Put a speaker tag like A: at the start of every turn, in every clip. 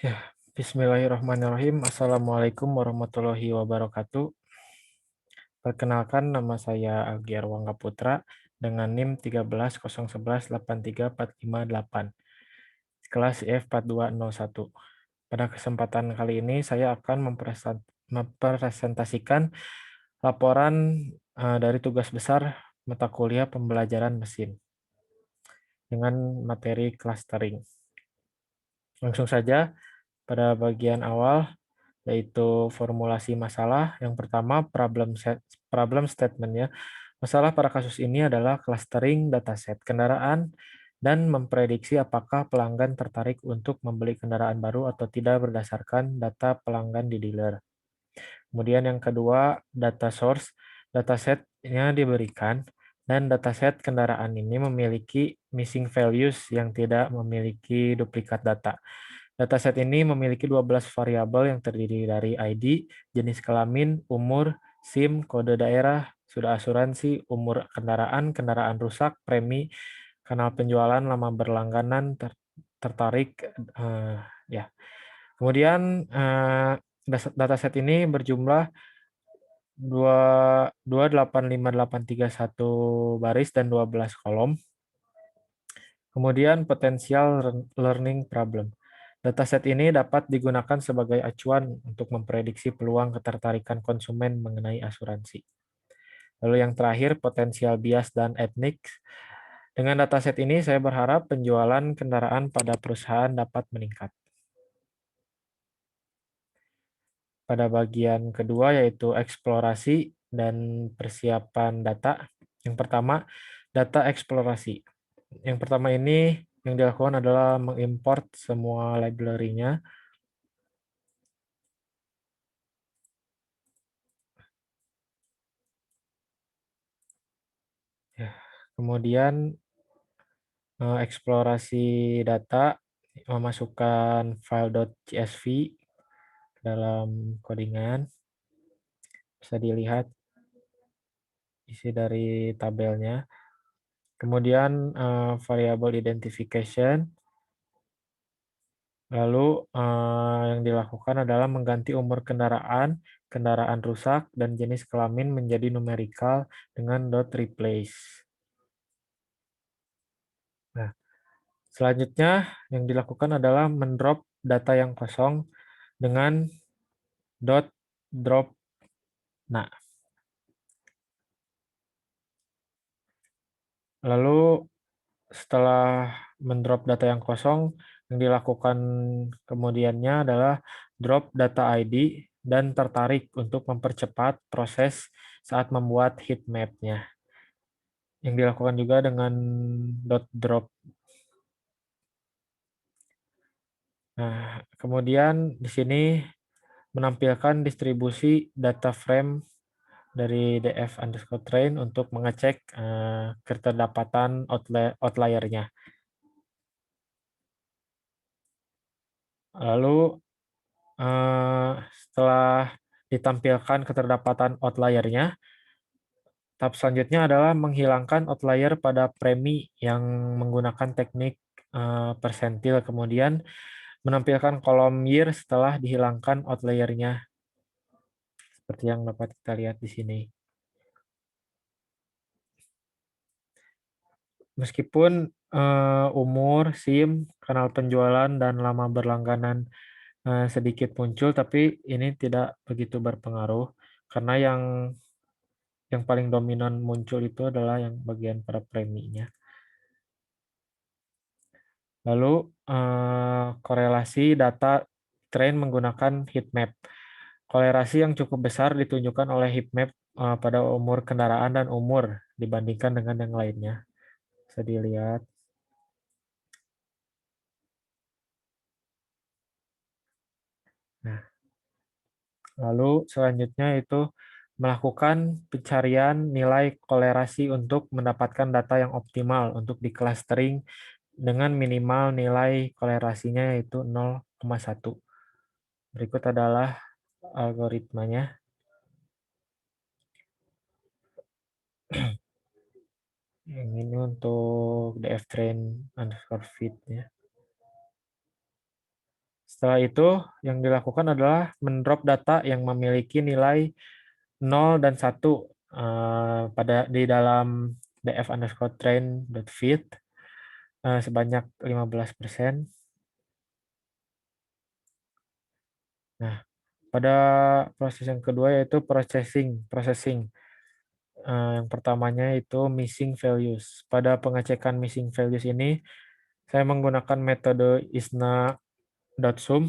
A: Ya, Bismillahirrahmanirrahim. Assalamualaikum warahmatullahi wabarakatuh. Perkenalkan, nama saya Algi Arwangga Putra dengan NIM 1301183458, kelas IF4201. Pada kesempatan kali ini saya akan mempresentasikan laporan dari tugas besar mata kuliah pembelajaran mesin dengan materi clustering. Langsung saja pada bagian awal, yaitu formulasi masalah. Yang pertama, problem statement-nya. Masalah pada kasus ini adalah clustering dataset kendaraan dan memprediksi apakah pelanggan tertarik untuk membeli kendaraan baru atau tidak berdasarkan data pelanggan di dealer. Kemudian yang kedua, data source. Datasetnya diberikan dan dataset kendaraan ini memiliki missing values yang tidak memiliki duplikat data. Dataset ini memiliki 12 variabel yang terdiri dari ID, jenis kelamin, umur, SIM, kode daerah, sudah asuransi, umur kendaraan, kendaraan rusak, premi, kanal penjualan, lama berlangganan, tertarik, ya. Kemudian dataset ini berjumlah 2885831 baris dan 12 kolom. Kemudian potensial learning problem. Dataset ini dapat digunakan sebagai acuan untuk memprediksi peluang ketertarikan konsumen mengenai asuransi. Lalu yang terakhir, potensial bias dan etnik. Dengan dataset ini saya berharap penjualan kendaraan pada perusahaan dapat meningkat. Pada bagian kedua yaitu eksplorasi dan persiapan data. Yang pertama, data eksplorasi. Yang pertama ini yang dilakukan adalah mengimport semua library-nya. Ya. Kemudian eksplorasi data, memasukkan file.csv dalam codingan. Bisa dilihat isi dari tabelnya. Kemudian variable identification. Lalu yang dilakukan adalah mengganti umur kendaraan, kendaraan rusak, dan jenis kelamin menjadi numerikal dengan dot replace. Nah, selanjutnya yang dilakukan adalah mendrop data yang kosong dengan dot drop. Nah, lalu setelah mendrop data yang kosong, yang dilakukan kemudiannya adalah drop data ID dan tertarik untuk mempercepat proses saat membuat heat map-nya. Yang dilakukan juga dengan dot drop. Nah, kemudian di sini menampilkan distribusi data frame dari df_train untuk mengecek keterdapatan outlier-nya. Lalu setelah ditampilkan keterdapatan outlier-nya, tahap selanjutnya adalah menghilangkan outlier pada premi yang menggunakan teknik persentil. Kemudian menampilkan kolom year setelah dihilangkan outlier-nya, seperti yang dapat kita lihat di sini. Meskipun umur, SIM, kanal penjualan, dan lama berlangganan sedikit muncul, tapi ini tidak begitu berpengaruh karena yang paling dominan muncul itu adalah yang bagian pada preminya. Lalu korelasi data train menggunakan heat map. Korelasi yang cukup besar ditunjukkan oleh heat map pada umur kendaraan dan umur dibandingkan dengan yang lainnya. Bisa dilihat. Nah, lalu selanjutnya itu melakukan pencarian nilai kolerasi untuk mendapatkan data yang optimal untuk di clustering dengan minimal nilai kolerasinya yaitu 0,1. Berikut adalah algoritmanya. Yang ini untuk df_train_fit ya. Setelah itu, yang dilakukan adalah mendrop data yang memiliki nilai 0 dan 1 di dalam df_train.feed sebanyak 15%. Nah, pada proses yang kedua yaitu processing. Yang pertamanya itu missing values. Pada pengecekan missing values ini, saya menggunakan metode isna.sum,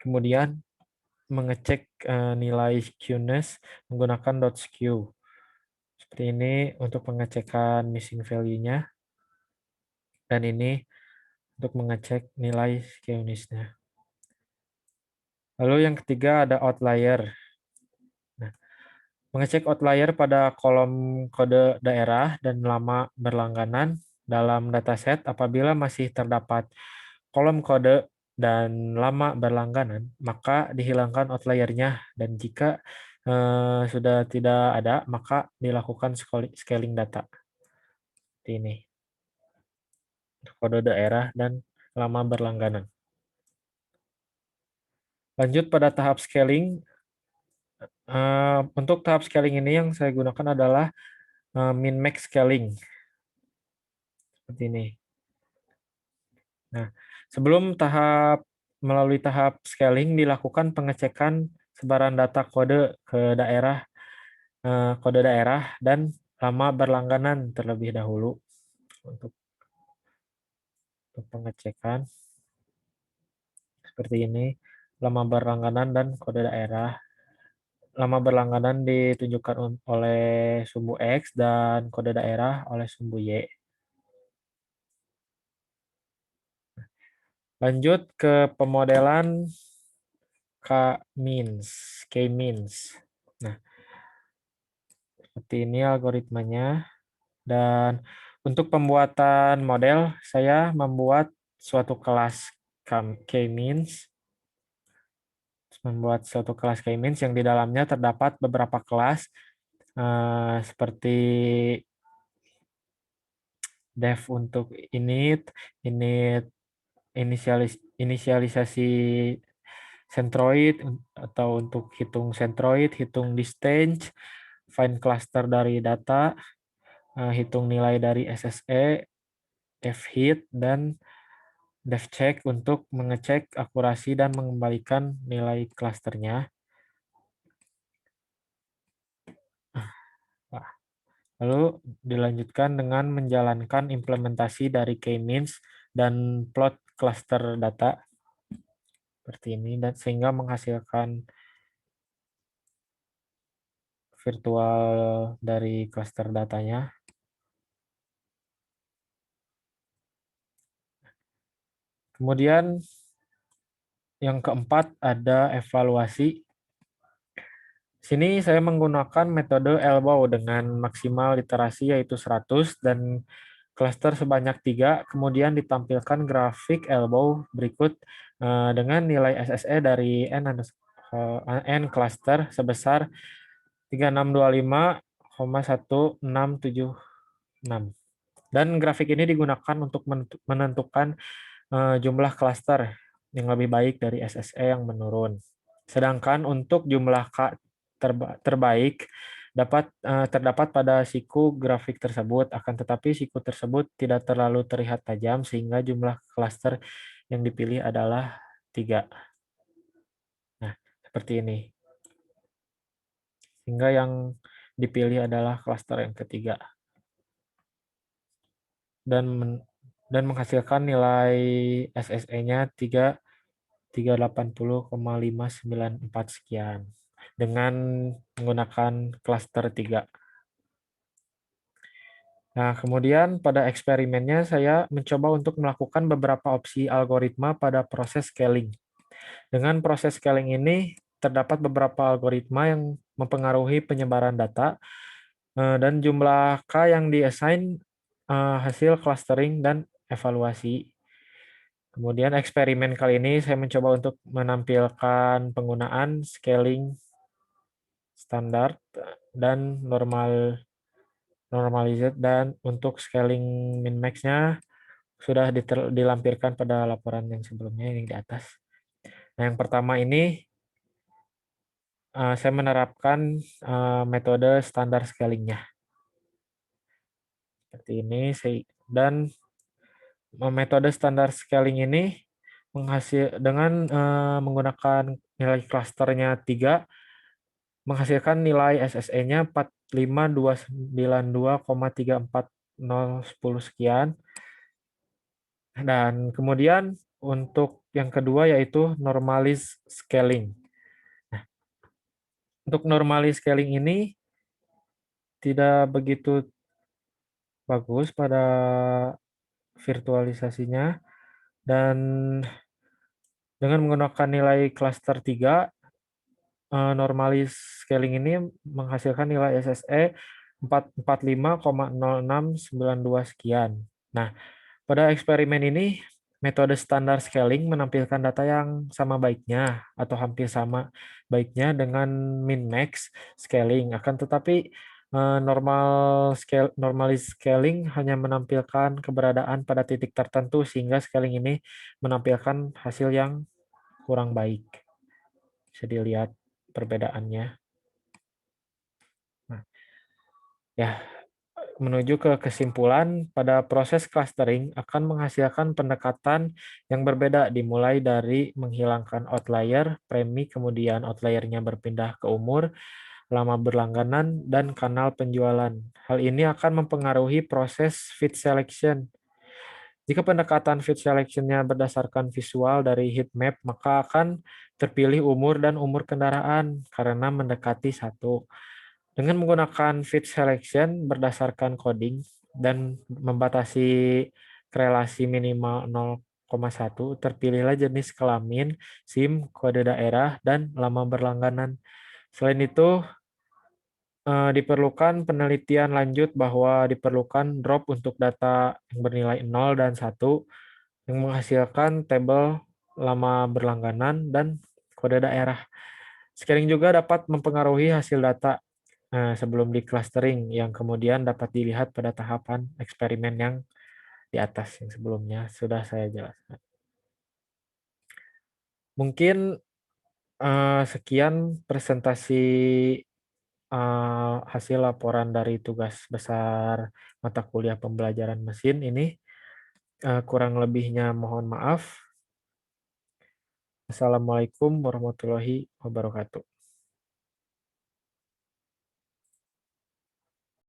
A: kemudian mengecek nilai skewness menggunakan .skew. Seperti ini untuk pengecekan missing value-nya, dan ini untuk mengecek nilai skewness-nya. Lalu yang ketiga ada outlier. Nah, mengecek outlier pada kolom kode daerah dan lama berlangganan dalam dataset apabila masih terdapat kolom kode dan lama berlangganan, maka dihilangkan outlier-nya, dan jika sudah tidak ada, maka dilakukan scaling data. Seperti ini. Kode daerah dan lama berlangganan. Lanjut pada tahap scaling. Untuk tahap scaling ini yang saya gunakan adalah min-max scaling. Seperti ini. Nah, sebelum melalui tahap scaling dilakukan pengecekan sebaran data kode daerah dan lama berlangganan terlebih dahulu untuk pengecekan seperti ini, lama berlangganan dan kode daerah. Lama berlangganan ditunjukkan oleh sumbu X dan kode daerah oleh sumbu Y. Lanjut ke pemodelan K-means. Nah, seperti ini algoritmanya. Dan untuk pembuatan model, saya membuat suatu kelas K-means. Yang di dalamnya terdapat beberapa kelas seperti def untuk init inisialisasi centroid, atau untuk hitung centroid, hitung distance, find cluster dari data, hitung nilai dari SSE, devhit, dan devcheck untuk mengecek akurasi dan mengembalikan nilai klasternya. Lalu dilanjutkan dengan menjalankan implementasi dari K-means dan plot cluster data seperti ini, dan sehingga menghasilkan virtual dari cluster datanya. Kemudian yang keempat ada evaluasi. Sini saya menggunakan metode elbow dengan maksimal literasi yaitu 100 dan cluster sebanyak 3, kemudian ditampilkan grafik elbow berikut dengan nilai SSE dari n cluster sebesar 3625,1676. Dan grafik ini digunakan untuk menentukan jumlah cluster yang lebih baik dari SSE yang menurun. Sedangkan untuk jumlah terbaik terdapat pada siku grafik tersebut, akan tetapi siku tersebut tidak terlalu terlihat tajam sehingga jumlah cluster yang dipilih adalah 3. Nah, seperti ini. Sehingga yang dipilih adalah cluster yang ketiga. Dan menghasilkan nilai SSE-nya 380,594 sekian dengan menggunakan cluster 3. Nah, kemudian pada eksperimennya saya mencoba untuk melakukan beberapa opsi algoritma pada proses scaling. Dengan proses scaling ini terdapat beberapa algoritma yang mempengaruhi penyebaran data dan jumlah K yang diassign hasil clustering dan evaluasi. Kemudian eksperimen kali ini saya mencoba untuk menampilkan penggunaan scaling standar dan normalized, dan untuk scaling min-max-nya sudah dilampirkan pada laporan yang sebelumnya yang di atas. Nah, yang pertama ini saya menerapkan metode standar scaling-nya. Seperti ini, dan metode standar scaling ini dengan menggunakan nilai klasternya 3, menghasilkan nilai SSE-nya 45292,34010 sekian. Dan kemudian untuk yang kedua yaitu normalis scaling. Nah, untuk normalis scaling ini tidak begitu bagus pada virtualisasinya, dan dengan menggunakan nilai klaster 3, normalis scaling ini menghasilkan nilai SSE 445,0692 sekian. Nah, pada eksperimen ini, metode standar scaling menampilkan data yang sama baiknya atau hampir sama baiknya dengan min-max scaling. Akan tetapi normalis scaling hanya menampilkan keberadaan pada titik tertentu sehingga scaling ini menampilkan hasil yang kurang baik. Bisa dilihat perbedaannya. Nah, ya, menuju ke kesimpulan, pada proses clustering akan menghasilkan pendekatan yang berbeda dimulai dari menghilangkan outlier, premi, kemudian outliernya berpindah ke umur, lama berlangganan, dan kanal penjualan. Hal ini akan mempengaruhi proses fit selection. Jika pendekatan fit selection-nya berdasarkan visual dari heat map, maka akan terpilih umur dan umur kendaraan karena mendekati satu. Dengan menggunakan fit selection berdasarkan coding dan membatasi korelasi minimal 0,1, terpilihlah jenis kelamin, SIM, kode daerah, dan lama berlangganan. Selain itu, diperlukan penelitian lanjut bahwa diperlukan drop untuk data yang bernilai 0 dan 1 yang menghasilkan tabel lama berlangganan dan kode daerah. Scaling juga dapat mempengaruhi hasil data sebelum di clustering yang kemudian dapat dilihat pada tahapan eksperimen yang di atas yang sebelumnya sudah saya jelaskan. Mungkin sekian presentasi hasil laporan dari tugas besar mata kuliah pembelajaran mesin ini. Kurang lebihnya mohon maaf. Assalamualaikum warahmatullahi wabarakatuh.